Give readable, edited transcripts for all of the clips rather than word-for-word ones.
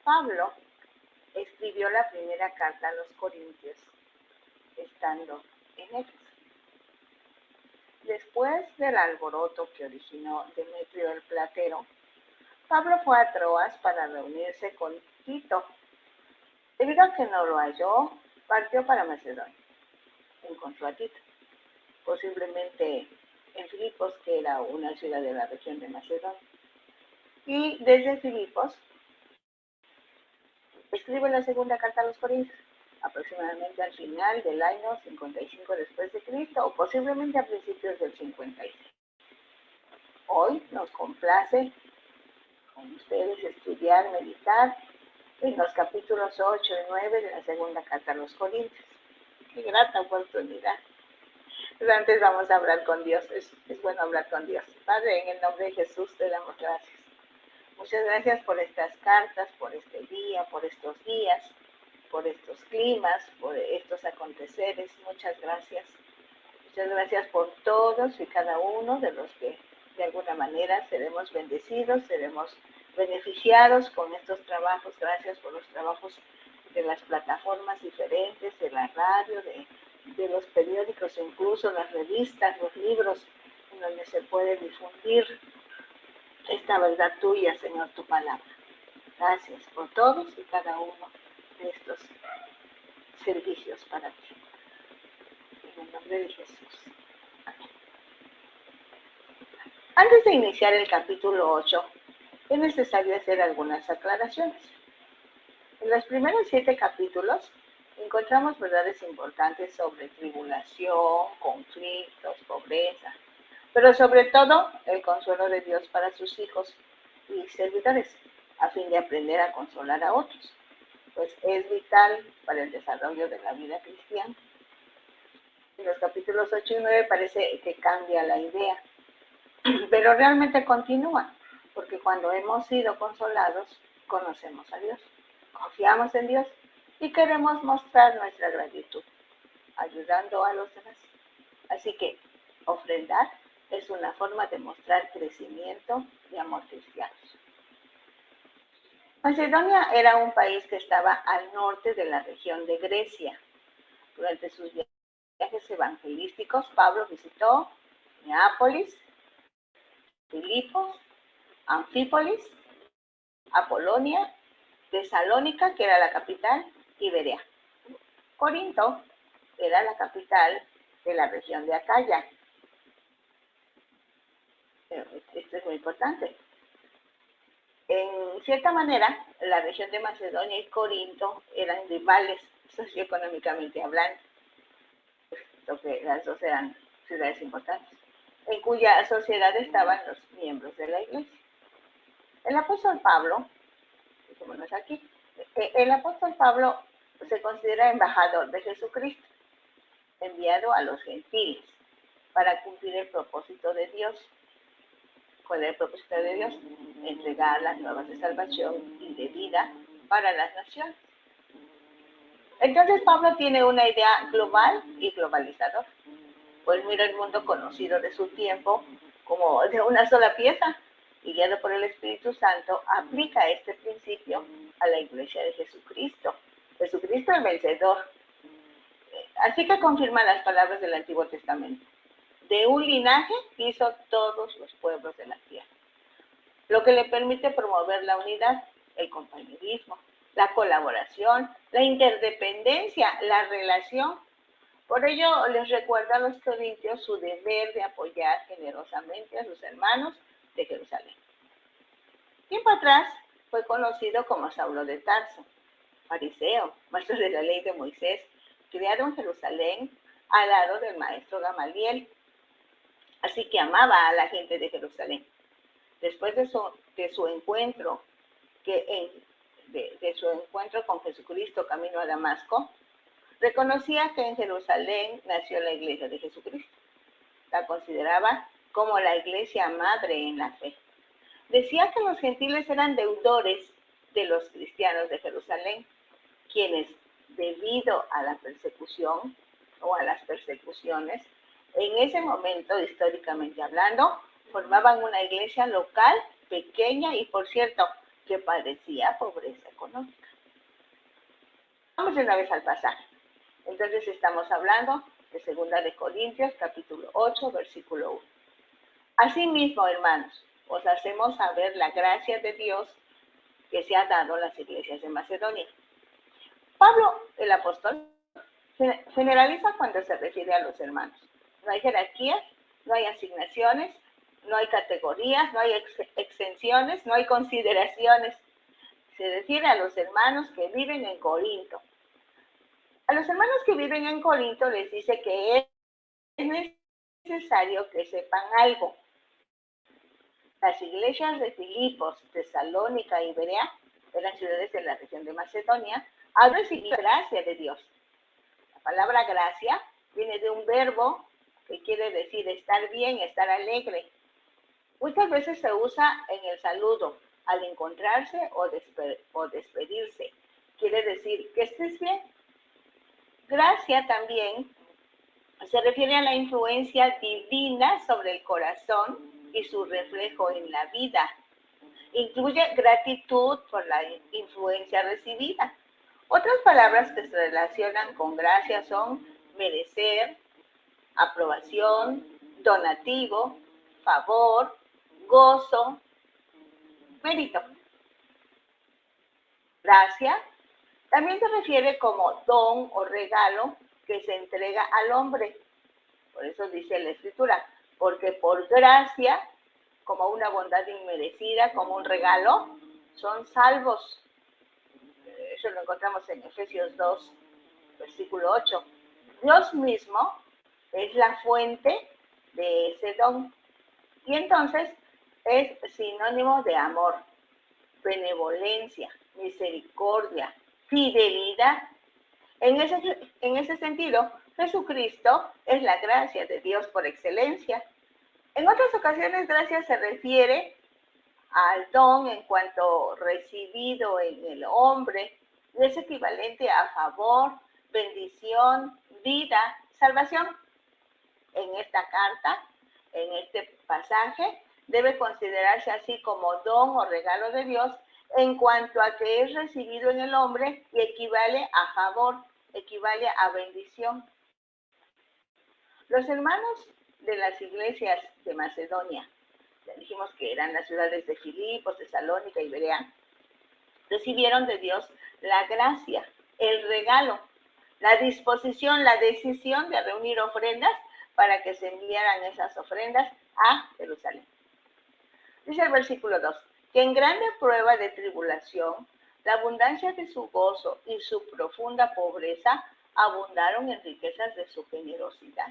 Pablo escribió la primera carta a los Corintios estando en Éfeso. Después del alboroto que originó Demetrio el platero, Pablo fue a Troas para reunirse con Tito. Debido a que no lo halló, partió para Macedonia. Encontró a Tito, posiblemente en Filipos, que era una ciudad de la región de Macedonia. Y desde Filipos escribe la segunda carta a los Corintios, aproximadamente al final del año 55 después de Cristo, o posiblemente a principios del 56. Hoy nos complace con ustedes estudiar, meditar en los capítulos 8 y 9 de la segunda carta a los Corintios. Qué grata oportunidad. Pero antes vamos a hablar con Dios. Es bueno hablar con Dios. Padre, en el nombre de Jesús te damos gracias. Muchas gracias por estas cartas, por este día, por estos días, por estos climas, por estos aconteceres. Muchas gracias. Muchas gracias por todos y cada uno de los que de alguna manera seremos bendecidos, seremos beneficiados con estos trabajos. Gracias por los trabajos de las plataformas diferentes, de la radio, de los periódicos, incluso las revistas, los libros, en donde se puede difundir esta verdad tuya, Señor, tu palabra. Gracias por todos y cada uno de estos servicios para ti. En el nombre de Jesús. Amén. Antes de iniciar el capítulo 8, es necesario hacer algunas aclaraciones. En los primeros 7 capítulos encontramos verdades importantes sobre tribulación, conflictos, pobreza, pero sobre todo el consuelo de Dios para sus hijos y servidores, a fin de aprender a consolar a otros, pues es vital para el desarrollo de la vida cristiana. En los capítulos 8 y 9 parece que cambia la idea, pero realmente continúa, porque cuando hemos sido consolados, conocemos a Dios, confiamos en Dios y queremos mostrar nuestra gratitud, ayudando a los demás. Así que ofrendar es una forma de mostrar crecimiento y amor cristiano. Macedonia era un país que estaba al norte de la región de Grecia. Durante sus viajes evangelísticos, Pablo visitó Neápolis, Filipos, Anfípolis, Apolonia, Tesalónica, que era la capital, y Berea. Corinto era la capital de la región de Acaya. Esto es muy importante. En cierta manera, la región de Macedonia y Corinto eran rivales socioeconómicamente hablando, porque las dos eran ciudades importantes, en cuya sociedad estaban los miembros de la iglesia. El apóstol Pablo, fijémonos aquí, el apóstol Pablo se considera embajador de Jesucristo, enviado a los gentiles para cumplir el propósito de Dios. ¿Cuál es el propósito de Dios? Entregar las nuevas de salvación y de vida para las naciones. Entonces Pablo tiene una idea global y globalizadora. Pues mira el mundo conocido de su tiempo como de una sola pieza, y guiado por el Espíritu Santo, aplica este principio a la iglesia de Jesucristo. Jesucristo el vencedor. Así que confirma las palabras del Antiguo Testamento. De un linaje hizo todos los pueblos de la tierra, lo que le permite promover la unidad, el compañerismo, la colaboración, la interdependencia, la relación. Por ello les recuerda a los corintios su deber de apoyar generosamente a sus hermanos de Jerusalén. Tiempo atrás fue conocido como Saulo de Tarso, fariseo, maestro de la ley de Moisés, criado en Jerusalén al lado del maestro Gamaliel. Así que amaba a la gente de Jerusalén. Después de su encuentro con Jesucristo camino a Damasco, reconocía que en Jerusalén nació la iglesia de Jesucristo. La consideraba como la iglesia madre en la fe. Decía que los gentiles eran deudores de los cristianos de Jerusalén, quienes, debido a la persecución o a las persecuciones, en ese momento, históricamente hablando, formaban una iglesia local, pequeña y, por cierto, que padecía pobreza económica. económica. Vamos de una vez al pasaje. Entonces estamos hablando de 2 Corintios, capítulo 8, versículo 1. Asimismo, hermanos, os hacemos saber la gracia de Dios que se ha dado a las iglesias de Macedonia. Pablo, el apóstol, generaliza cuando se refiere a los hermanos. No hay jerarquías, no hay asignaciones, no hay categorías, no hay exenciones, no hay consideraciones. Se refiere a los hermanos que viven en Corinto. A los hermanos que viven en Corinto les dice que es necesario que sepan algo. Las iglesias de Filipos, Tesalónica y Berea eran ciudades de la región de Macedonia, han recibido gracia de Dios. La palabra gracia viene de un verbo que quiere decir estar bien, estar alegre. Muchas veces se usa en el saludo, al encontrarse o despedirse. Quiere decir que estés bien. Gracia también se refiere a la influencia divina sobre el corazón y su reflejo en la vida. Incluye gratitud por la influencia recibida. Otras palabras que se relacionan con gracia son merecer, aprobación, donativo, favor, gozo, mérito. Gracia también se refiere como don o regalo que se entrega al hombre. Por eso dice la Escritura, porque por gracia, como una bondad inmerecida, como un regalo, son salvos. Eso lo encontramos en Efesios 2, versículo 8. Dios mismo es la fuente de ese don. Y entonces es sinónimo de amor, benevolencia, misericordia, fidelidad. En ese sentido, Jesucristo es la gracia de Dios por excelencia. En otras ocasiones, gracia se refiere al don en cuanto recibido en el hombre, y es equivalente a favor, bendición, vida, salvación. En esta carta, en este pasaje, debe considerarse así como don o regalo de Dios en cuanto a que es recibido en el hombre y equivale a favor, equivale a bendición. Los hermanos de las iglesias de Macedonia, ya dijimos que eran las ciudades de Filipos, Tesalónica y Berea, recibieron de Dios la gracia, el regalo, la disposición, la decisión de reunir ofrendas para que se enviaran esas ofrendas a Jerusalén. Dice el versículo 2, que en grande prueba de tribulación, la abundancia de su gozo y su profunda pobreza abundaron en riquezas de su generosidad.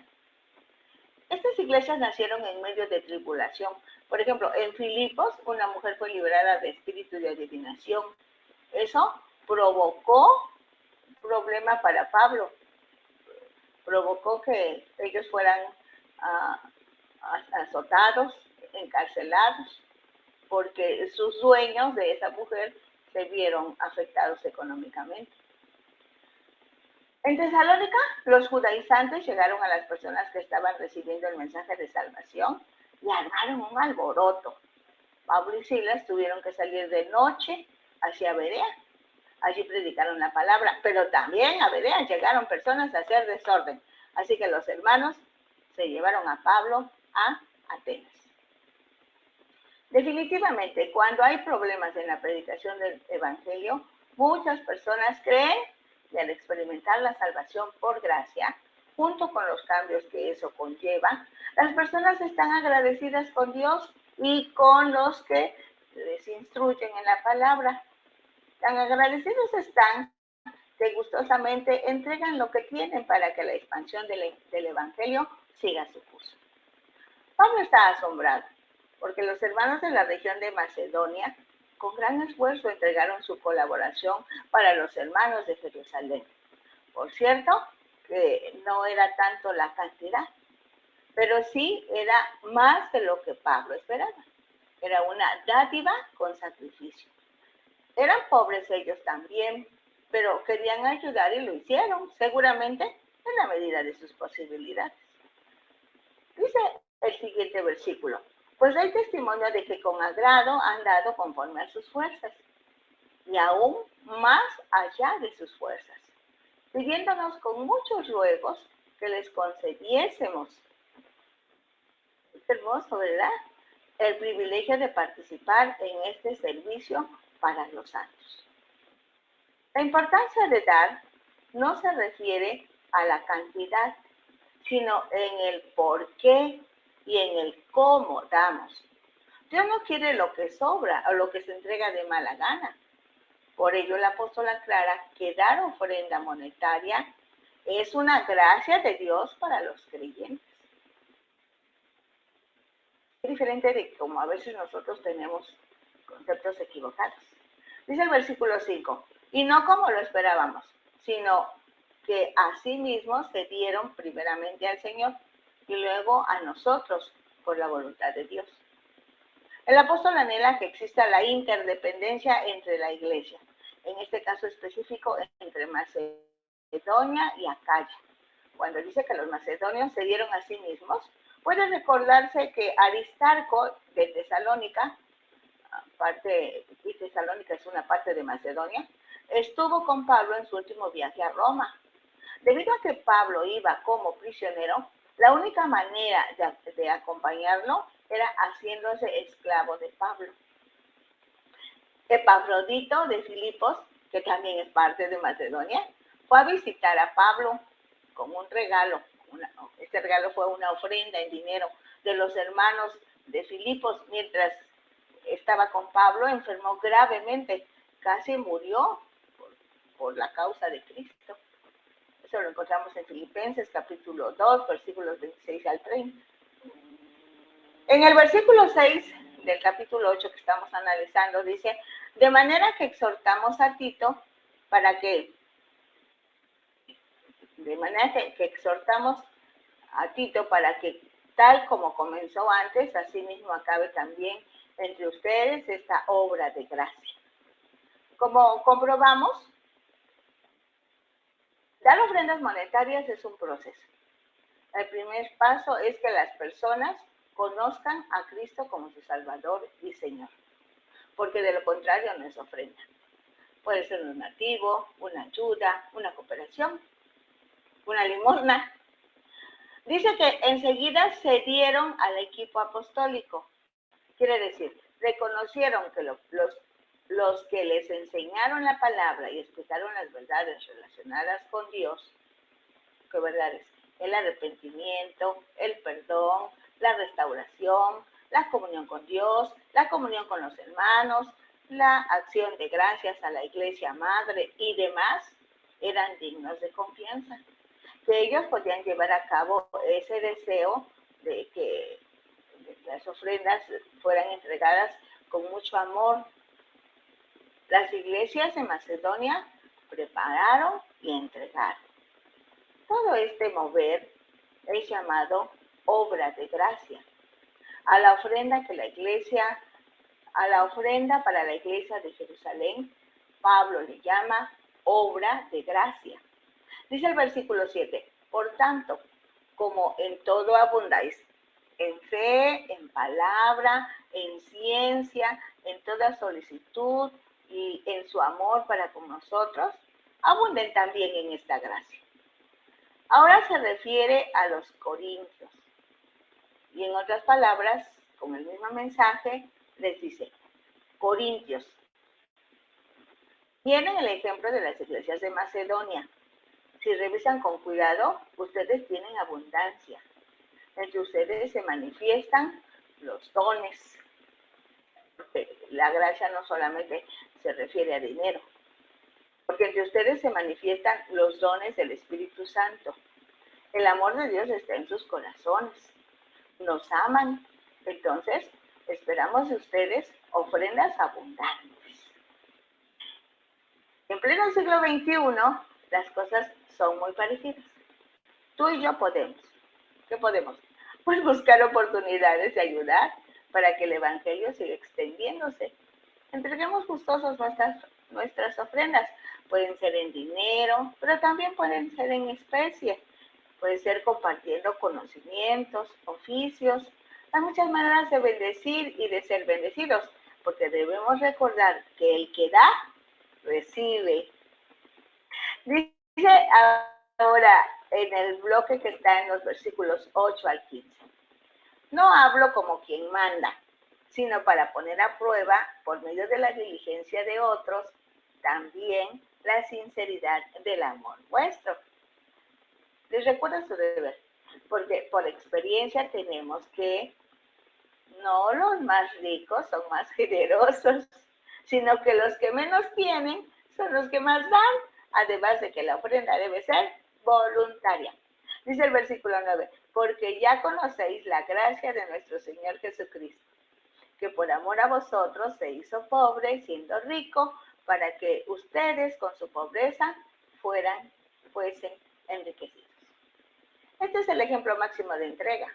Estas iglesias nacieron en medio de tribulación. Por ejemplo, en Filipos, una mujer fue liberada de espíritu de adivinación. Eso provocó un problema para Pablo. Provocó que ellos fueran azotados, encarcelados, porque sus dueños de esa mujer se vieron afectados económicamente. En Tesalónica, los judaizantes llegaron a las personas que estaban recibiendo el mensaje de salvación y armaron un alboroto. Pablo y Silas tuvieron que salir de noche hacia Berea. Allí predicaron la palabra, pero también a Berea llegaron personas a hacer desorden. Así que los hermanos se llevaron a Pablo a Atenas. Definitivamente, cuando hay problemas en la predicación del evangelio, muchas personas creen y al experimentar la salvación por gracia, junto con los cambios que eso conlleva, las personas están agradecidas con Dios y con los que les instruyen en la palabra. Tan agradecidos están que gustosamente entregan lo que tienen para que la expansión del evangelio siga su curso. Pablo está asombrado porque los hermanos de la región de Macedonia con gran esfuerzo entregaron su colaboración para los hermanos de Jerusalén. Por cierto, que no era tanto la cantidad, pero sí era más de lo que Pablo esperaba. Era una dádiva con sacrificio. Eran pobres ellos también, pero querían ayudar y lo hicieron, seguramente en la medida de sus posibilidades. Dice el siguiente versículo, pues doy testimonio de que con agrado han dado conforme a sus fuerzas. y aún más allá de sus fuerzas, pidiéndonos con muchos ruegos que les concediésemos. Es hermoso, ¿verdad? El privilegio de participar en este servicio para los santos. La importancia de dar no se refiere a la cantidad, sino en el por qué y en el cómo damos. Dios no quiere lo que sobra o lo que se entrega de mala gana. Por ello, el apóstol aclara que dar ofrenda monetaria es una gracia de Dios para los creyentes. Es diferente de como a veces nosotros tenemos conceptos equivocados. Dice el versículo 5, y no como lo esperábamos, sino que a sí mismos se dieron primeramente al Señor y luego a nosotros por la voluntad de Dios. El apóstol anhela que exista la interdependencia entre la iglesia, en este caso específico entre Macedonia y Acaya. Cuando dice que los macedonios se dieron a sí mismos, puede recordarse que Aristarco de Tesalónica, y Tesalónica es una parte de Macedonia, estuvo con Pablo en su último viaje a Roma. Debido a que Pablo iba como prisionero, la única manera de acompañarlo era haciéndose esclavo de Pablo. Epafrodito de Filipos, que también es parte de Macedonia, fue a visitar a Pablo con un regalo. Este regalo fue una ofrenda en dinero de los hermanos de Filipos. Mientras estaba con Pablo, enfermó gravemente, casi murió por la causa de Cristo. Eso lo encontramos en Filipenses capítulo 2, versículos 26 al 30. En el versículo 6 del capítulo 8 que estamos analizando, dice, de manera que exhortamos a Tito para que tal como comenzó antes, así mismo acabe también entre ustedes esta obra de gracia. Como comprobamos, dar ofrendas monetarias es un proceso. El primer paso es que las personas conozcan a Cristo como su Salvador y Señor, porque de lo contrario no es ofrenda. Puede ser un donativo, una ayuda, una cooperación, una limosna. Dice que enseguida se dieron al equipo apostólico. Quiere decir, reconocieron que los que les enseñaron la palabra y explicaron las verdades relacionadas con Dios, ¿qué verdades? El arrepentimiento, el perdón, la restauración, la comunión con Dios, la comunión con los hermanos, la acción de gracias a la iglesia madre y demás, eran dignos de confianza. Que ellos podían llevar a cabo ese deseo de que las ofrendas fueran entregadas con mucho amor. Las iglesias en Macedonia prepararon y entregaron. Todo este mover es llamado obra de gracia. A la ofrenda para la iglesia de Jerusalén, Pablo le llama obra de gracia. Dice el versículo 7, por tanto, como en todo abundáis, en fe, en palabra, en ciencia, en toda solicitud y en su amor para con nosotros, abunden también en esta gracia. Ahora se refiere a los corintios. Y en otras palabras, con el mismo mensaje, les dice, corintios. Tienen el ejemplo de las iglesias de Macedonia. Si revisan con cuidado, ustedes tienen abundancia. Entre ustedes se manifiestan los dones. La gracia no solamente se refiere a dinero, porque entre ustedes se manifiestan los dones del Espíritu Santo. El amor de Dios está en sus corazones. Nos aman. Entonces, esperamos de ustedes ofrendas abundantes. En pleno siglo XXI, las cosas son muy parecidas. Tú y yo podemos. ¿Qué podemos? Pues buscar oportunidades de ayudar para que el Evangelio siga extendiéndose. Entreguemos gustosos nuestras ofrendas. Pueden ser en dinero, pero también pueden ser en especie. Puede ser compartiendo conocimientos, oficios. Hay muchas maneras de bendecir y de ser bendecidos, porque debemos recordar que el que da, recibe. Dice ahora en el bloque que está en los versículos 8 al 15. No hablo como quien manda, sino para poner a prueba, por medio de la diligencia de otros, también la sinceridad del amor vuestro. Les recuerda su deber, porque por experiencia tenemos que no los más ricos son más generosos, sino que los que menos tienen son los que más dan, además de que la ofrenda debe ser voluntaria. Dice el versículo 9, porque ya conocéis la gracia de nuestro Señor Jesucristo, que por amor a vosotros se hizo pobre siendo rico, para que ustedes con su pobreza fuesen enriquecidos. Este es el ejemplo máximo de entrega.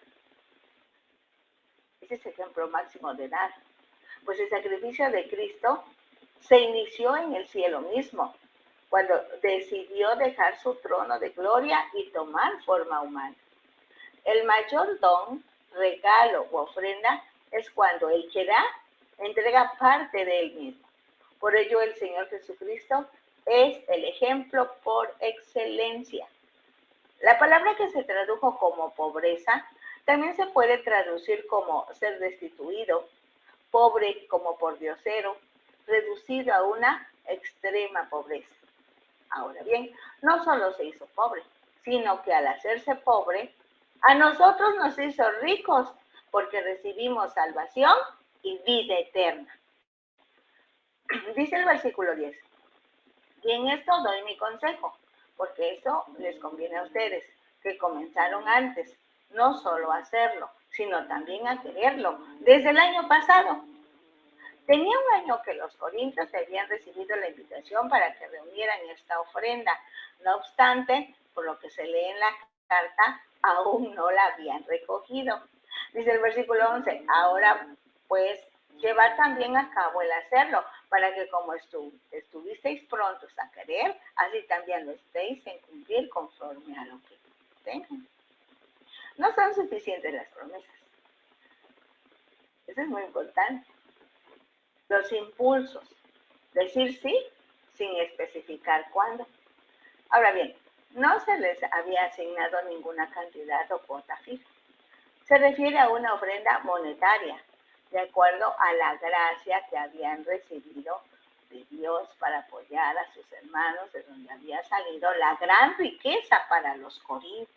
Este es el ejemplo máximo de dar. Pues el sacrificio de Cristo se inició en el cielo mismo, cuando decidió dejar su trono de gloria y tomar forma humana. El mayor don, regalo u ofrenda es cuando el que da entrega parte de él mismo. Por ello el Señor Jesucristo es el ejemplo por excelencia. La palabra que se tradujo como pobreza también se puede traducir como ser destituido, pobre como pordiosero, reducido a una extrema pobreza. Ahora bien, no solo se hizo pobre, sino que al hacerse pobre, a nosotros nos hizo ricos, porque recibimos salvación y vida eterna. Dice el versículo 10, y en esto doy mi consejo, porque eso les conviene a ustedes, que comenzaron antes, no solo a hacerlo, sino también a quererlo, desde el año pasado. Tenía un año que los corintios habían recibido la invitación para que reunieran esta ofrenda. No obstante, por lo que se lee en la carta, aún no la habían recogido. Dice el versículo 11, ahora pues llevad también a cabo el hacerlo, para que como estuvisteis prontos a querer, así también lo estéis en cumplir conforme a lo que tengan. No son suficientes las promesas. Eso es muy importante. Los impulsos, decir sí sin especificar cuándo. Ahora bien, no se les había asignado ninguna cantidad o cuota fija. Se refiere a una ofrenda monetaria, de acuerdo a la gracia que habían recibido de Dios para apoyar a sus hermanos, de donde había salido la gran riqueza para los corintios.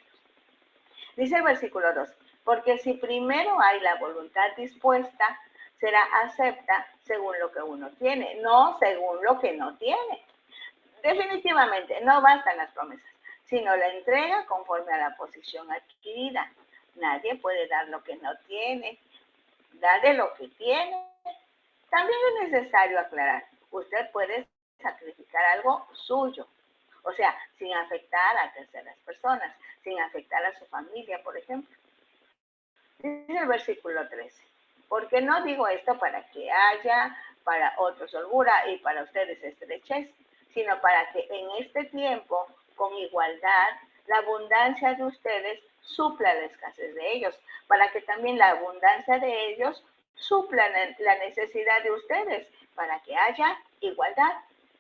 Dice el versículo 2, porque si primero hay la voluntad dispuesta, será acepta según lo que uno tiene, no según lo que no tiene. Definitivamente, no bastan las promesas, sino la entrega conforme a la posición adquirida. Nadie puede dar lo que no tiene, da de lo que tiene. También es necesario aclarar, usted puede sacrificar algo suyo, o sea, sin afectar a terceras personas, sin afectar a su familia, por ejemplo. Dice el versículo 13, porque no digo esto para que haya para otros holgura y para ustedes estrechez, sino para que en este tiempo, con igualdad, la abundancia de ustedes supla la escasez de ellos, para que también la abundancia de ellos supla la necesidad de ustedes, para que haya igualdad,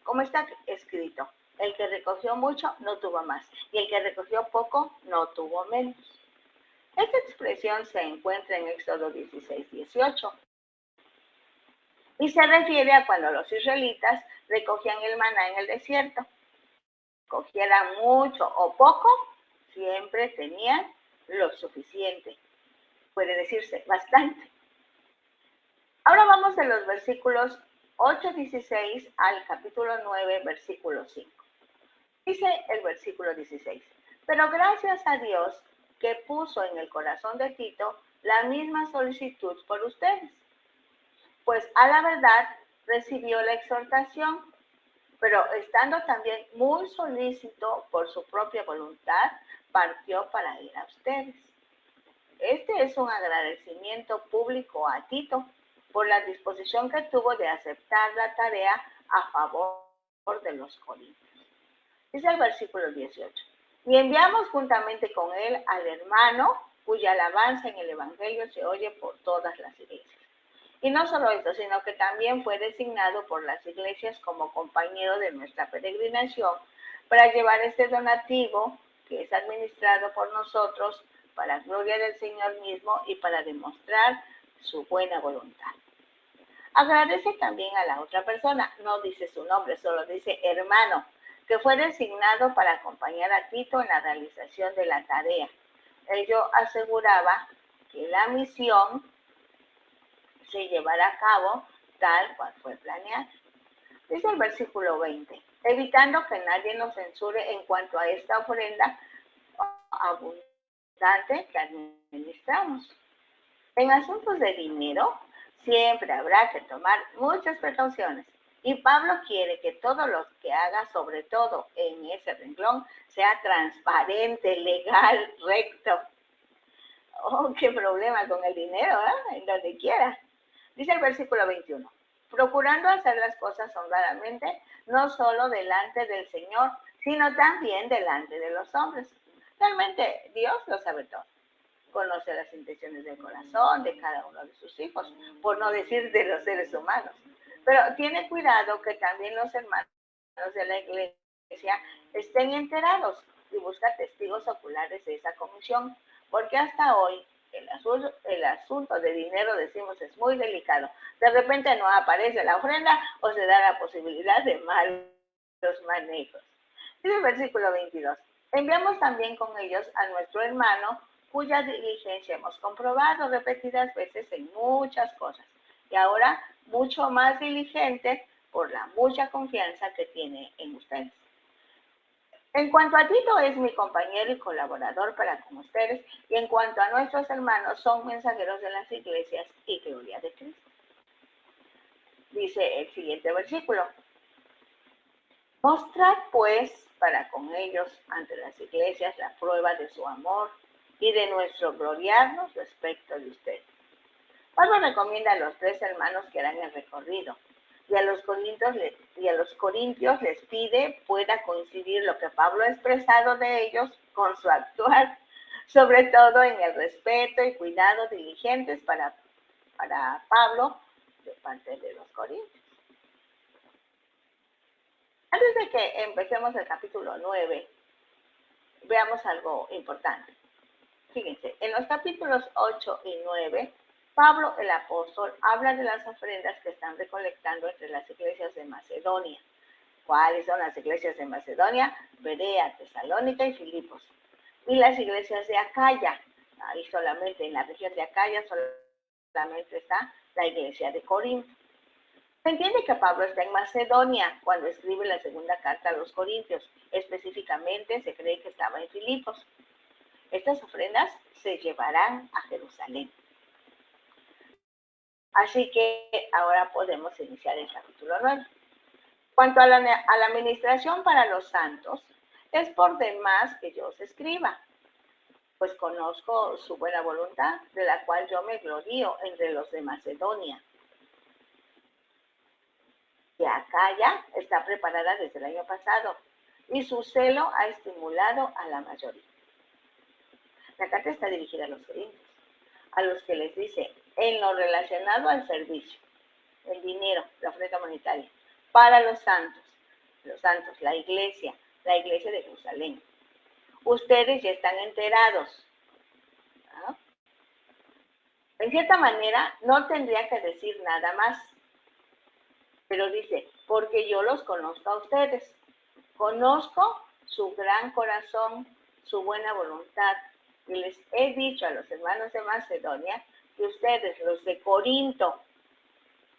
como está escrito. El que recogió mucho no tuvo más, y el que recogió poco no tuvo menos. Esta expresión se encuentra en Éxodo 16:18 y se refiere a cuando los israelitas recogían el maná en el desierto. Cogieran mucho o poco, siempre tenían lo suficiente. Puede decirse bastante. Ahora vamos de los versículos 8:16 al capítulo 9, versículo 5. Dice el versículo 16, pero gracias a Dios que puso en el corazón de Tito la misma solicitud por ustedes, pues a la verdad recibió la exhortación, pero estando también muy solícito por su propia voluntad, partió para ir a ustedes. Este es un agradecimiento público a Tito por la disposición que tuvo de aceptar la tarea a favor de los corintios. Dice el versículo 18, y enviamos juntamente con él al hermano cuya alabanza en el evangelio se oye por todas las iglesias. Y no solo esto, sino que también fue designado por las iglesias como compañero de nuestra peregrinación para llevar este donativo que es administrado por nosotros para gloria del Señor mismo y para demostrar su buena voluntad. Agradece también a la otra persona, no dice su nombre, solo dice hermano, que fue designado para acompañar a Tito en la realización de la tarea. Ello aseguraba que la misión se llevará a cabo tal cual fue planeado. Dice el versículo 20, evitando que nadie nos censure en cuanto a esta ofrenda abundante que administramos. En asuntos de dinero, siempre habrá que tomar muchas precauciones. Y Pablo quiere que todo lo que haga, sobre todo en ese renglón, sea transparente, legal, recto. Oh, qué problema con el dinero, ¿eh? En donde quiera. Dice el versículo 21, procurando hacer las cosas honradamente, no solo delante del Señor, sino también delante de los hombres. Realmente Dios lo sabe todo. Conoce las intenciones del corazón de cada uno de sus hijos, por no decir de los seres humanos. Pero tiene cuidado que también los hermanos de la iglesia estén enterados y busca testigos oculares de esa comisión, porque hasta hoy el asunto de dinero, decimos, es muy delicado. De repente no aparece la ofrenda o se da la posibilidad de malos manejos. Dice el versículo 22. Enviamos también con ellos a nuestro hermano, cuya diligencia hemos comprobado repetidas veces en muchas cosas, y ahora mucho más diligente por la mucha confianza que tiene en ustedes. En cuanto a Tito, es mi compañero y colaborador para con ustedes, y en cuanto a nuestros hermanos, son mensajeros de las iglesias y gloria de Cristo. Dice el siguiente versículo, mostrad pues para con ellos ante las iglesias la prueba de su amor y de nuestro gloriarnos respecto de ustedes. Pablo recomienda a los 3 hermanos que harán el recorrido, y a los corintios les pide pueda coincidir lo que Pablo ha expresado de ellos con su actuar, sobre todo en el respeto y cuidado diligentes para Pablo de parte de los corintios. Antes de que empecemos el capítulo 9, veamos algo importante. Fíjense, en los capítulos 8 y 9, Pablo el apóstol habla de las ofrendas que están recolectando entre las iglesias de Macedonia. ¿Cuáles son las iglesias de Macedonia? Berea, Tesalónica y Filipos. Y las iglesias de Acaya. Ahí solamente en la región de Acaya solamente está la iglesia de Corinto. Se entiende que Pablo está en Macedonia cuando escribe la segunda carta a los Corintios. Específicamente se cree que estaba en Filipos. Estas ofrendas se llevarán a Jerusalén. Así que ahora podemos iniciar el capítulo 9. Cuanto a la administración para los santos, es por demás que yo os escriba, pues conozco su buena voluntad, de la cual yo me glorío entre los de Macedonia. Que Acaya está preparada desde el año pasado, y su celo ha estimulado a la mayoría. La carta está dirigida a los corintios, a los que les dice, en lo relacionado al servicio, el dinero, la ofrenda monetaria, para los santos, la iglesia de Jerusalén. Ustedes ya están enterados. ¿No? En cierta manera, no tendría que decir nada más, pero dice, porque yo los conozco a ustedes. Conozco su gran corazón, su buena voluntad, y les he dicho a los hermanos de Macedonia que ustedes, los de Corinto,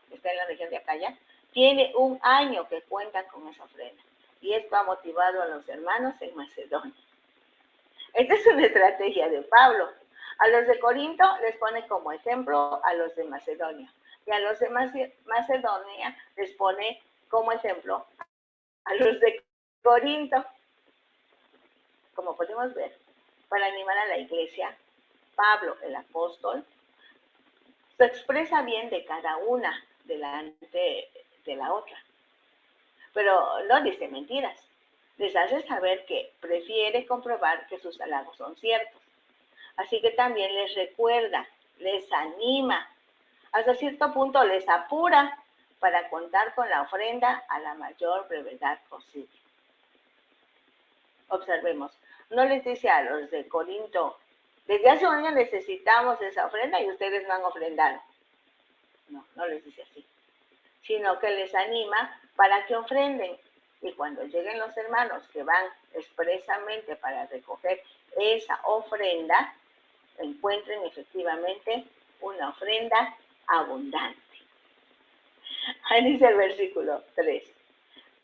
que está en la región de Acaya, tiene 1 año que cuentan con esa ofrenda. Y esto ha motivado a los hermanos en Macedonia. Esta es una estrategia de Pablo. A los de Corinto les pone como ejemplo a los de Macedonia. Y a los de Macedonia les pone como ejemplo a los de Corinto. Como podemos ver, para animar a la iglesia, Pablo, el apóstol, se expresa bien de cada una delante de la otra. Pero no dice mentiras. Les hace saber que prefiere comprobar que sus halagos son ciertos. Así que también les recuerda, les anima Hasta cierto punto les apura para contar con la ofrenda a la mayor brevedad posible. Observemos, no les dice a los de Corinto, desde hace un año necesitamos esa ofrenda y ustedes no han ofrendado. No, no les dice así, sino que les anima para que ofrenden. Y cuando lleguen los hermanos que van expresamente para recoger esa ofrenda, encuentren efectivamente una ofrenda abundante. Ahí dice el versículo 3.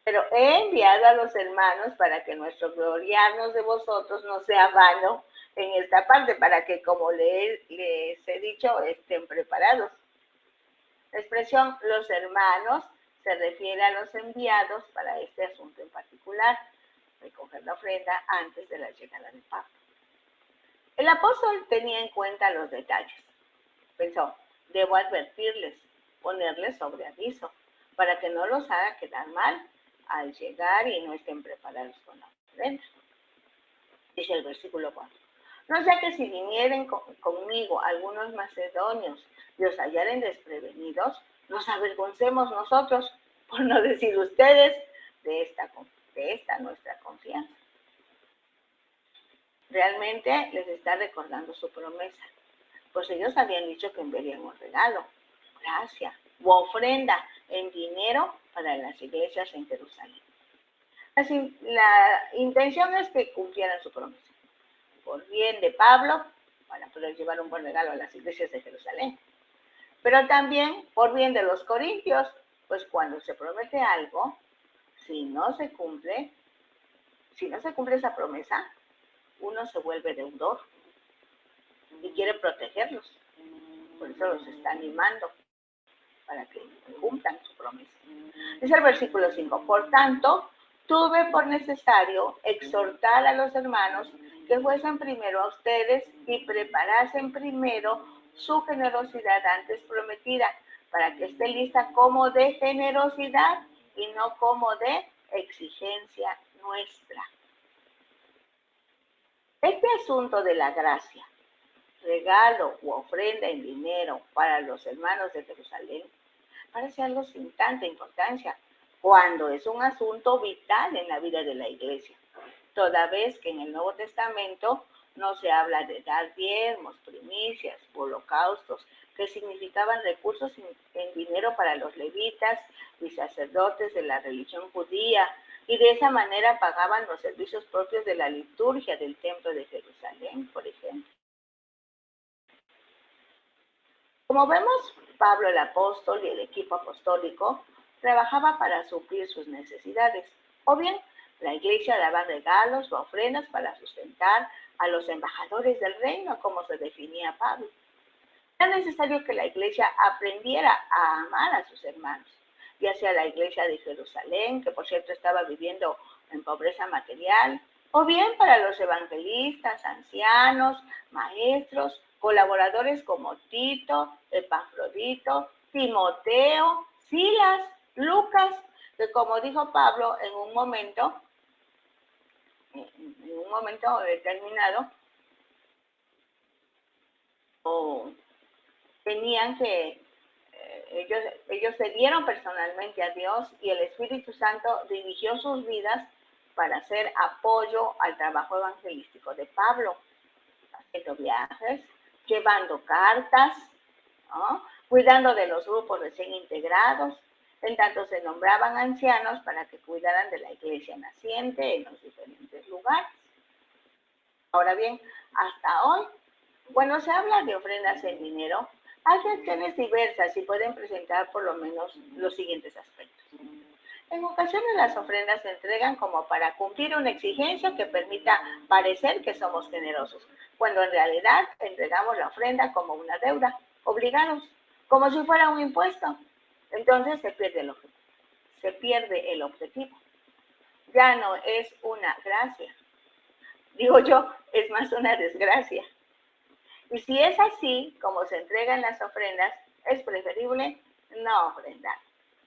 Pero he enviado a los hermanos para que nuestro gloriarnos de vosotros no sea vano en esta parte, para que, como les he dicho, estén preparados. La expresión los hermanos se refiere a los enviados para este asunto en particular, recoger la ofrenda antes de la llegada de Pablo. El apóstol tenía en cuenta los detalles. Pensó, debo advertirles, ponerles sobre aviso, para que no los haga quedar mal al llegar y no estén preparados con la ofrenda. Dice el versículo 4. No sea que si vinieren conmigo algunos macedonios y os hallaren desprevenidos, nos avergoncemos nosotros, por no decir ustedes, de esta nuestra confianza. Realmente les está recordando su promesa, pues ellos habían dicho que enviarían un regalo, gracia u ofrenda en dinero para las iglesias en Jerusalén. Así, la intención es que cumplieran su promesa, por bien de Pablo, para poder llevar un buen regalo a las iglesias de Jerusalén, pero también por bien de los corintios, pues cuando se promete algo, si no se cumple esa promesa, uno se vuelve deudor y quiere protegerlos. Por eso los está animando para que cumplan su promesa. Dice el versículo 5, por tanto, tuve por necesario exhortar a los hermanos que fuesen primero a ustedes y preparasen primero su generosidad antes prometida, para que esté lista como de generosidad y no como de exigencia nuestra. Este asunto de la gracia, regalo u ofrenda en dinero para los hermanos de Jerusalén, parece algo sin tanta importancia, cuando es un asunto vital en la vida de la iglesia, toda vez que en el Nuevo Testamento no se habla de dar diezmos, primicias, holocaustos, que significaban recursos en dinero para los levitas y sacerdotes de la religión judía, y de esa manera pagaban los servicios propios de la liturgia del templo de Jerusalén, por ejemplo. Como vemos, Pablo el apóstol y el equipo apostólico trabajaba para suplir sus necesidades, o bien la iglesia daba regalos o ofrendas para sustentar a los embajadores del reino, como se definía Pablo. Era necesario que la iglesia aprendiera a amar a sus hermanos, ya sea la iglesia de Jerusalén, que por cierto estaba viviendo en pobreza material, o bien para los evangelistas, ancianos, maestros, colaboradores como Tito, Epafrodito, Timoteo, Silas, Lucas, que como dijo Pablo en un momento determinado, tenían que, ellos se dieron personalmente a Dios y el Espíritu Santo dirigió sus vidas para hacer apoyo al trabajo evangelístico de Pablo, haciendo viajes, llevando cartas, ¿no?, cuidando de los grupos recién integrados. En tanto se nombraban ancianos para que cuidaran de la iglesia naciente en los diferentes lugares. Ahora bien, hasta hoy, cuando se habla de ofrendas en dinero, hay gestiones diversas y pueden presentar por lo menos los siguientes aspectos. En ocasiones las ofrendas se entregan como para cumplir una exigencia que permita parecer que somos generosos, cuando en realidad entregamos la ofrenda como una deuda, obligados, como si fuera un impuesto. Entonces se pierde el objetivo. Ya no es una gracia. Digo yo, es más una desgracia. Y si es así, como se entregan las ofrendas, es preferible no ofrendar.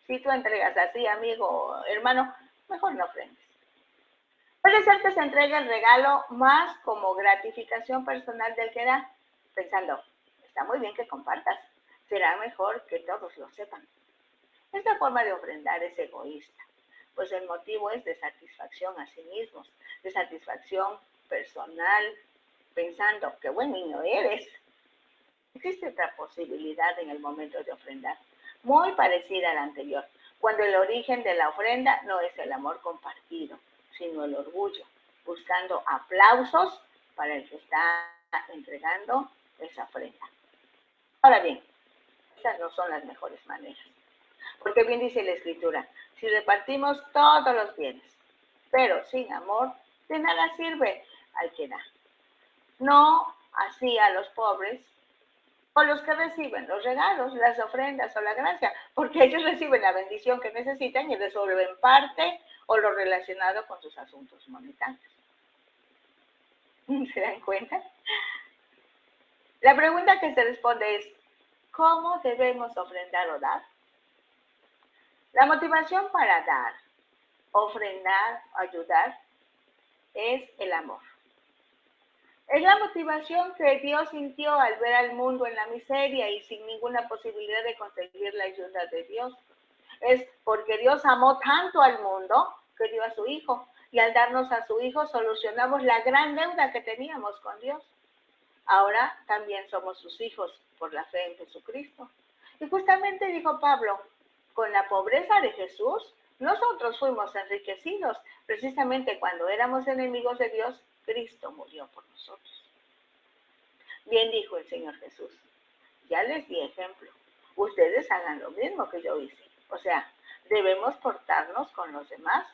Si tú entregas así, amigo, hermano, mejor no ofrendes. Puede ser que se entregue el regalo más como gratificación personal del que da, pensando, está muy bien que compartas, será mejor que todos lo sepan. Esta forma de ofrendar es egoísta, pues el motivo es de satisfacción a sí mismos, de satisfacción personal, pensando qué buen niño eres. Existe otra posibilidad en el momento de ofrendar, muy parecida a la anterior, cuando el origen de la ofrenda no es el amor compartido, sino el orgullo, buscando aplausos para el que está entregando esa ofrenda. Ahora bien, esas no son las mejores maneras, porque bien dice la Escritura, si repartimos todos los bienes, pero sin amor, de nada sirve al que da. No así a los pobres o los que reciben los regalos, las ofrendas o la gracia, porque ellos reciben la bendición que necesitan y resuelven parte o lo relacionado con sus asuntos monetarios. ¿Se dan cuenta? La pregunta que se responde es, ¿cómo debemos ofrendar o dar? La motivación para dar, ofrendar, ayudar, es el amor. Es la motivación que Dios sintió al ver al mundo en la miseria y sin ninguna posibilidad de conseguir la ayuda de Dios. Es porque Dios amó tanto al mundo que dio a su Hijo. Y al darnos a su Hijo solucionamos la gran deuda que teníamos con Dios. Ahora también somos sus hijos por la fe en Jesucristo. Y justamente dijo Pablo, con la pobreza de Jesús, nosotros fuimos enriquecidos. Precisamente cuando éramos enemigos de Dios, Cristo murió por nosotros. Bien dijo el Señor Jesús, ya les di ejemplo. Ustedes hagan lo mismo que yo hice. O sea, debemos portarnos con los demás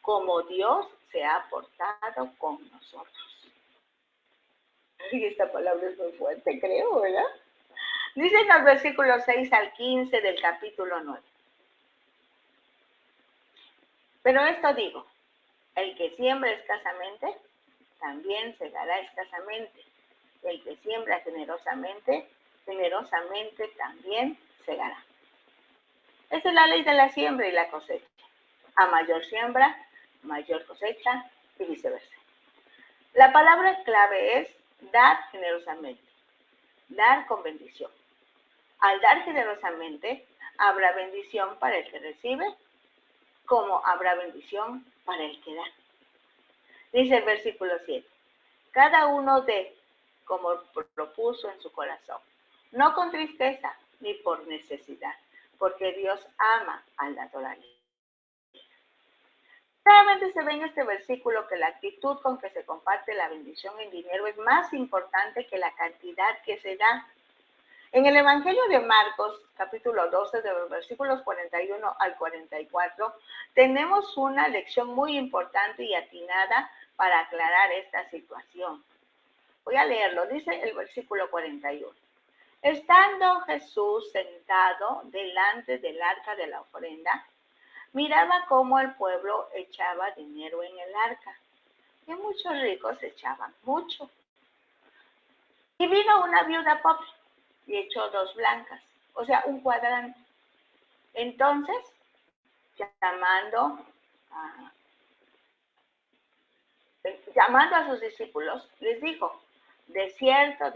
como Dios se ha portado con nosotros. Y esta palabra es muy fuerte, creo, ¿verdad? Dice en los versículos 6 al 15 del capítulo 9. Pero esto digo, el que siembra escasamente, también segará escasamente. El que siembra generosamente, generosamente también segará. Esa es la ley de la siembra y la cosecha. A mayor siembra, mayor cosecha y viceversa. La palabra clave es dar generosamente, dar con bendición. Al dar generosamente, habrá bendición para el que recibe, como habrá bendición para el que da. Dice el versículo 7, cada uno dé como propuso en su corazón, no con tristeza ni por necesidad, porque Dios ama al dador alegre. Claramente se ve en este versículo que la actitud con que se comparte la bendición en dinero es más importante que la cantidad que se da. En el Evangelio de Marcos, capítulo 12, de los versículos 41 al 44, tenemos una lección muy importante y atinada para aclarar esta situación. Voy a leerlo, dice el versículo 41. Estando Jesús sentado delante del arca de la ofrenda, miraba cómo el pueblo echaba dinero en el arca, y muchos ricos echaban mucho. Y vino una viuda pobre y echó 2 blancas, o sea, un cuadrante. Entonces, llamando a sus discípulos, les dijo, de cierto,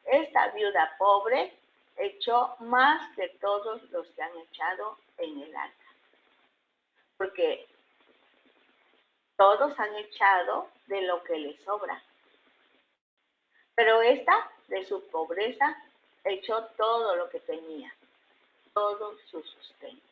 esta viuda pobre echó más que todos los que han echado en el arca. Porque todos han echado de lo que les sobra. Pero esta, de su pobreza, echó todo lo que tenía, todo su sustento.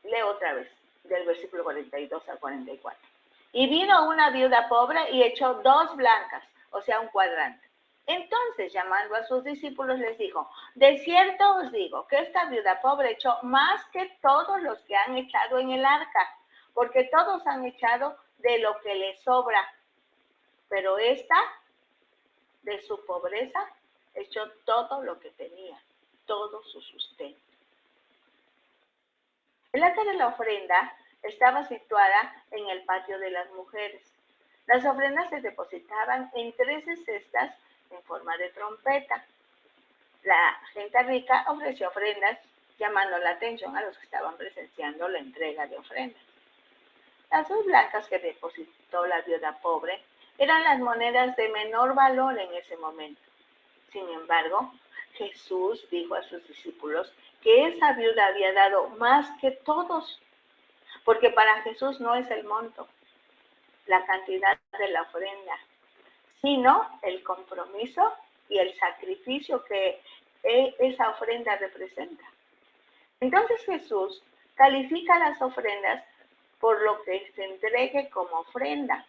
Leo otra vez, del versículo 42 al 44. Y vino una viuda pobre y echó 2 blancas, o sea, un cuadrante. Entonces, llamando a sus discípulos, les dijo, de cierto os digo que esta viuda pobre echó más que todos los que han echado en el arca, porque todos han echado de lo que les sobra. Pero esta, de su pobreza, echó todo lo que tenía, todo su sustento. El arca de la ofrenda estaba situada en el patio de las mujeres. Las ofrendas se depositaban en 13 cestas en forma de trompeta. La gente rica ofreció ofrendas, llamando la atención a los que estaban presenciando la entrega de ofrendas. Las 2 blancas que depositó la viuda pobre eran las monedas de menor valor en ese momento. Sin embargo, Jesús dijo a sus discípulos que esa viuda había dado más que todos, porque para Jesús no es el monto, la cantidad de la ofrenda, sino el compromiso y el sacrificio que esa ofrenda representa. Entonces Jesús califica las ofrendas por lo que se entregue como ofrenda,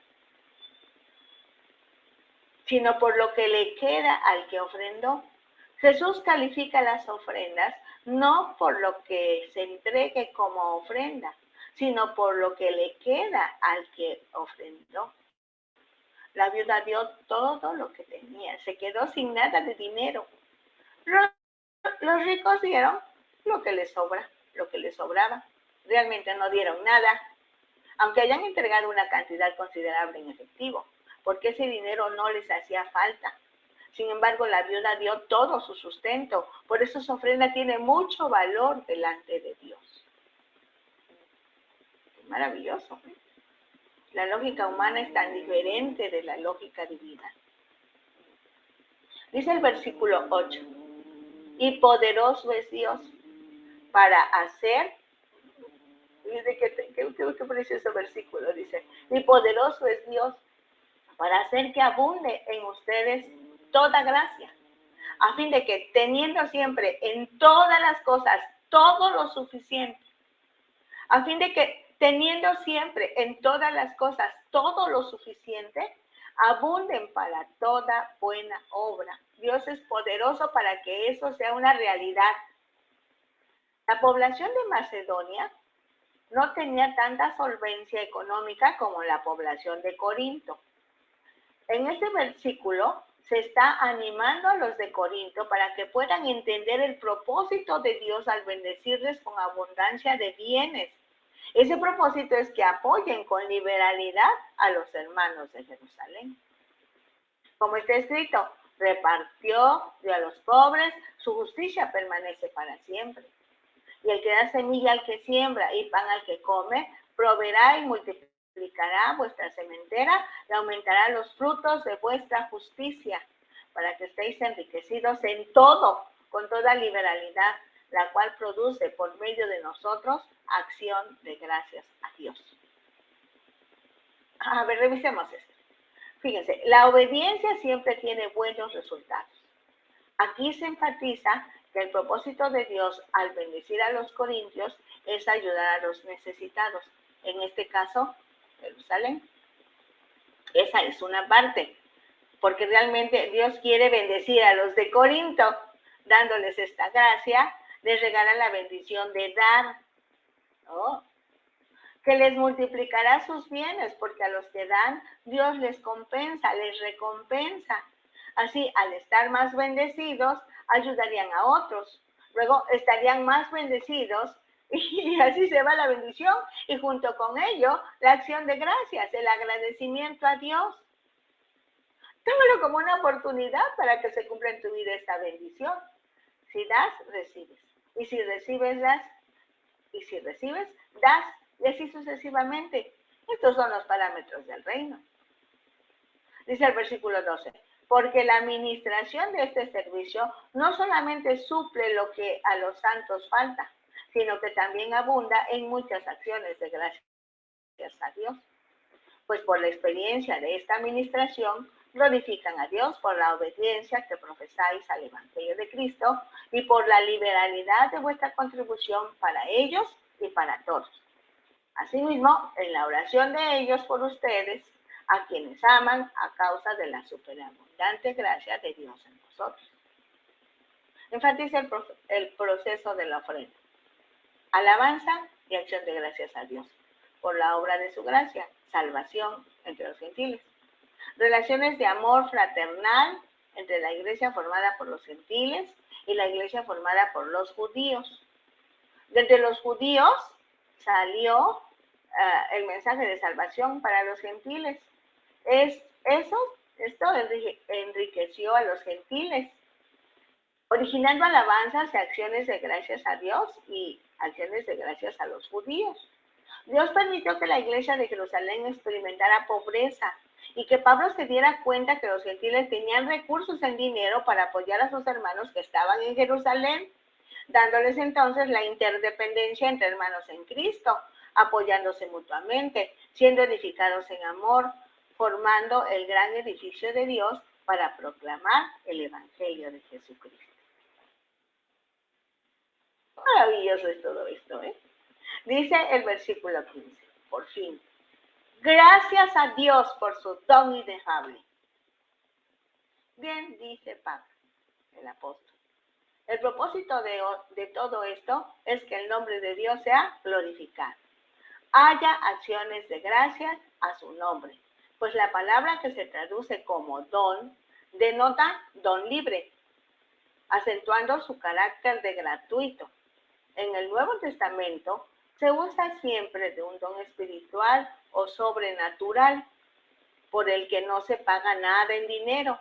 sino por lo que le queda al que ofrendó. Jesús califica las ofrendas no por lo que se entregue como ofrenda, sino por lo que le queda al que ofrendó. La viuda dio todo lo que tenía, se quedó sin nada de dinero. Los ricos dieron lo que les sobraba. Realmente no dieron nada, aunque hayan entregado una cantidad considerable en efectivo, porque ese dinero no les hacía falta. Sin embargo, la viuda dio todo su sustento, por eso su ofrenda tiene mucho valor delante de Dios. Es maravilloso, ¿eh? La lógica humana es tan diferente de la lógica divina. Dice el versículo 8, y poderoso es Dios para hacer, dice qué precioso versículo, dice, y poderoso es Dios para hacer que abunde en ustedes toda gracia, a fin de que teniendo siempre en todas las cosas todo lo suficiente, a fin de que teniendo siempre en todas las cosas todo lo suficiente, abunden para toda buena obra. Dios es poderoso para que eso sea una realidad. La población de Macedonia no tenía tanta solvencia económica como la población de Corinto. En este versículo se está animando a los de Corinto para que puedan entender el propósito de Dios al bendecirles con abundancia de bienes. Ese propósito es que apoyen con liberalidad a los hermanos de Jerusalén. Como está escrito, repartió, dio a los pobres, su justicia permanece para siempre. Y el que da semilla al que siembra y pan al que come, proveerá y multiplicará vuestra sementera y aumentará los frutos de vuestra justicia, para que estéis enriquecidos en todo, con toda liberalidad, la cual produce por medio de nosotros acción de gracias a Dios. A ver, revisemos esto. Fíjense, la obediencia siempre tiene buenos resultados. Aquí se enfatiza que el propósito de Dios al bendecir a los corintios es ayudar a los necesitados. En este caso, Jerusalén. Esa es una parte, porque realmente Dios quiere bendecir a los de Corinto, dándoles esta gracia, les regala la bendición de dar, ¿no? Que les multiplicará sus bienes, porque a los que dan, Dios les compensa, les recompensa. Así, al estar más bendecidos, ayudarían a otros. Luego estarían más bendecidos y así se va la bendición. Y junto con ello, la acción de gracias, el agradecimiento a Dios. Tómalo como una oportunidad para que se cumpla en tu vida esta bendición. Si das, recibes. Y si recibes, das. Y si recibes, das. Y así sucesivamente. Estos son los parámetros del reino. Dice el versículo 12, porque la administración de este servicio no solamente suple lo que a los santos falta, sino que también abunda en muchas acciones de gracias a Dios. Pues por la experiencia de esta administración, glorifican a Dios por la obediencia que profesáis al Evangelio de Cristo y por la liberalidad de vuestra contribución para ellos y para todos. Asimismo, en la oración de ellos por ustedes, a quienes aman a causa de la superabundante gracia de Dios en nosotros. Enfatiza el proceso de la ofrenda. Alabanza y acción de gracias a Dios por la obra de su gracia, salvación entre los gentiles. Relaciones de amor fraternal entre la iglesia formada por los gentiles y la iglesia formada por los judíos. Desde los judíos salió el mensaje de salvación para los gentiles. Esto enriqueció a los gentiles, originando alabanzas y acciones de gracias a Dios y acciones de gracias a los judíos. Dios permitió que la iglesia de Jerusalén experimentara pobreza y que Pablo se diera cuenta que los gentiles tenían recursos en dinero para apoyar a sus hermanos que estaban en Jerusalén, dándoles entonces la interdependencia entre hermanos en Cristo, apoyándose mutuamente, siendo edificados en amor, formando el gran edificio de Dios para proclamar el Evangelio de Jesucristo. Maravilloso es todo esto, ¿eh? Dice el versículo 15, por fin, gracias a Dios por su don inefable. Bien, dice Pablo, el apóstol. El propósito de todo esto es que el nombre de Dios sea glorificado. Haya acciones de gracias a su nombre, pues la palabra que se traduce como don denota don libre, acentuando su carácter de gratuito. En el Nuevo Testamento se usa siempre de un don espiritual o sobrenatural, por el que no se paga nada en dinero.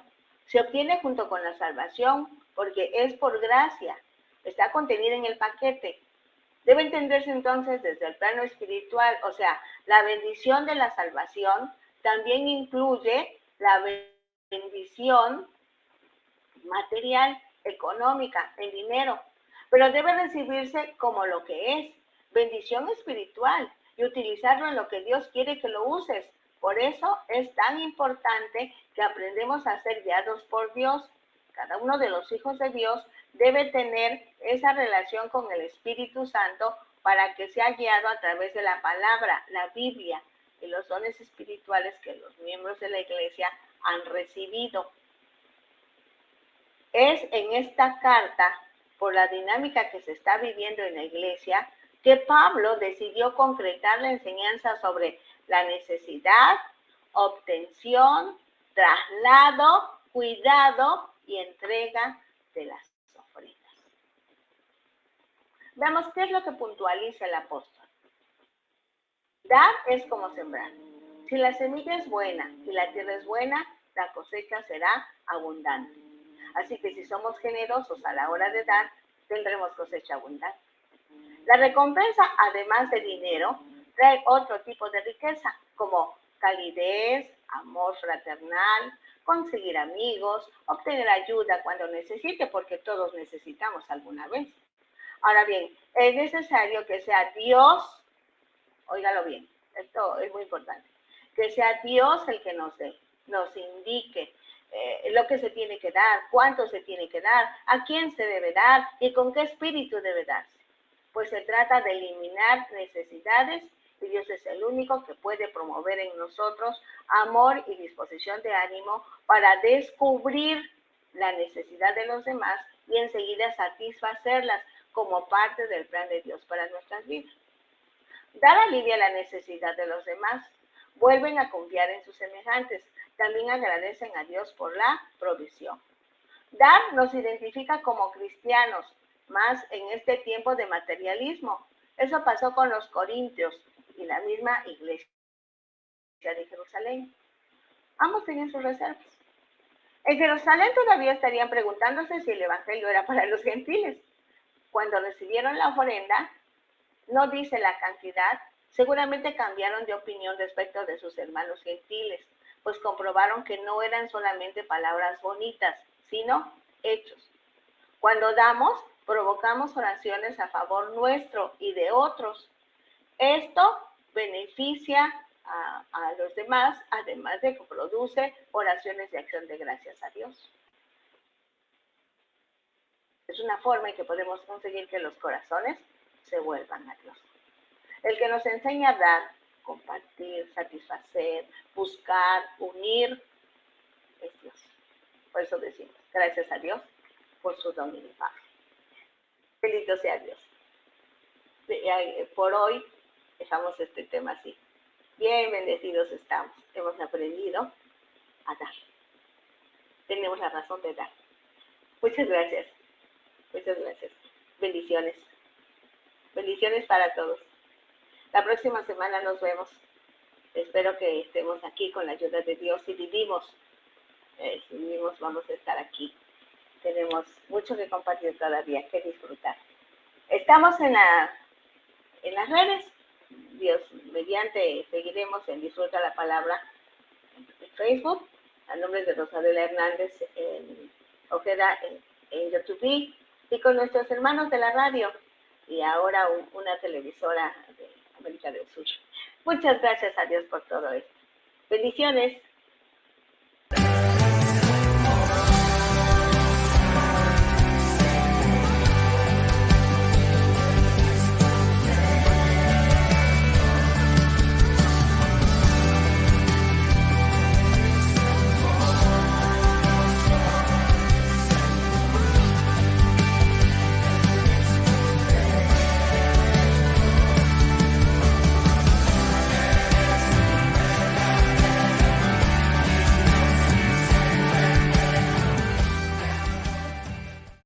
Se obtiene junto con la salvación porque es por gracia. Está contenida en el paquete. Debe entenderse entonces desde el plano espiritual, o sea, la bendición de la salvación también incluye la bendición material, económica, en dinero, pero debe recibirse como lo que es, bendición espiritual, y utilizarlo en lo que Dios quiere que lo uses. Por eso es tan importante que aprendemos a ser guiados por Dios. Cada uno de los hijos de Dios debe tener esa relación con el Espíritu Santo para que sea guiado a través de la palabra, la Biblia y los dones espirituales que los miembros de la iglesia han recibido. Es en esta carta, por la dinámica que se está viviendo en la iglesia, que Pablo decidió concretar la enseñanza sobre la necesidad, obtención, traslado, cuidado y entrega de las ofrendas. Veamos qué es lo que puntualiza el apóstol. Dar es como sembrar. Si la semilla es buena y la tierra es buena, la cosecha será abundante. Así que si somos generosos a la hora de dar, tendremos cosecha abundante. La recompensa, además de dinero, trae otro tipo de riqueza, como calidez, amor fraternal, conseguir amigos, obtener ayuda cuando necesite, porque todos necesitamos alguna vez. Ahora bien, es necesario que sea Dios, óigalo bien, esto es muy importante, que sea Dios el que nos dé, nos indique lo que se tiene que dar, cuánto se tiene que dar, a quién se debe dar y con qué espíritu debe darse. Pues se trata de eliminar necesidades y Dios es el único que puede promover en nosotros amor y disposición de ánimo para descubrir la necesidad de los demás y enseguida satisfacerlas como parte del plan de Dios para nuestras vidas. Dar alivia la necesidad de los demás, vuelven a confiar en sus semejantes, también agradecen a Dios por la provisión. Dar nos identifica como cristianos, más en este tiempo de materialismo. Eso pasó con los corintios y la misma iglesia de Jerusalén. Ambos tenían sus reservas. En Jerusalén todavía estarían preguntándose si el evangelio era para los gentiles. Cuando recibieron la ofrenda, no dice la cantidad, seguramente cambiaron de opinión respecto de sus hermanos gentiles, pues comprobaron que no eran solamente palabras bonitas, sino hechos. Cuando damos, provocamos oraciones a favor nuestro y de otros. Esto beneficia a los demás, además de que produce oraciones de acción de gracias a Dios. Es una forma en que podemos conseguir que los corazones se vuelvan a Dios. El que nos enseña a dar, compartir, satisfacer, buscar, unir, es Dios. Por eso decimos, gracias a Dios por su don inefable. Bendito sea Dios. Por hoy dejamos este tema así. Bien bendecidos estamos. Hemos aprendido a dar. Tenemos la razón de dar. Muchas gracias. Muchas gracias. Bendiciones. Bendiciones para todos. La próxima semana nos vemos. Espero que estemos aquí con la ayuda de Dios. Si vivimos, vamos a estar aquí. Tenemos mucho que compartir todavía, que disfrutar. Estamos en las redes. Dios mediante seguiremos en Disfruta la Palabra. Facebook, a nombre de Rosabela Hernández Ojeda en YouTube, y con nuestros hermanos de la radio y ahora una televisora de América del Sur. Muchas gracias a Dios por todo esto. Bendiciones.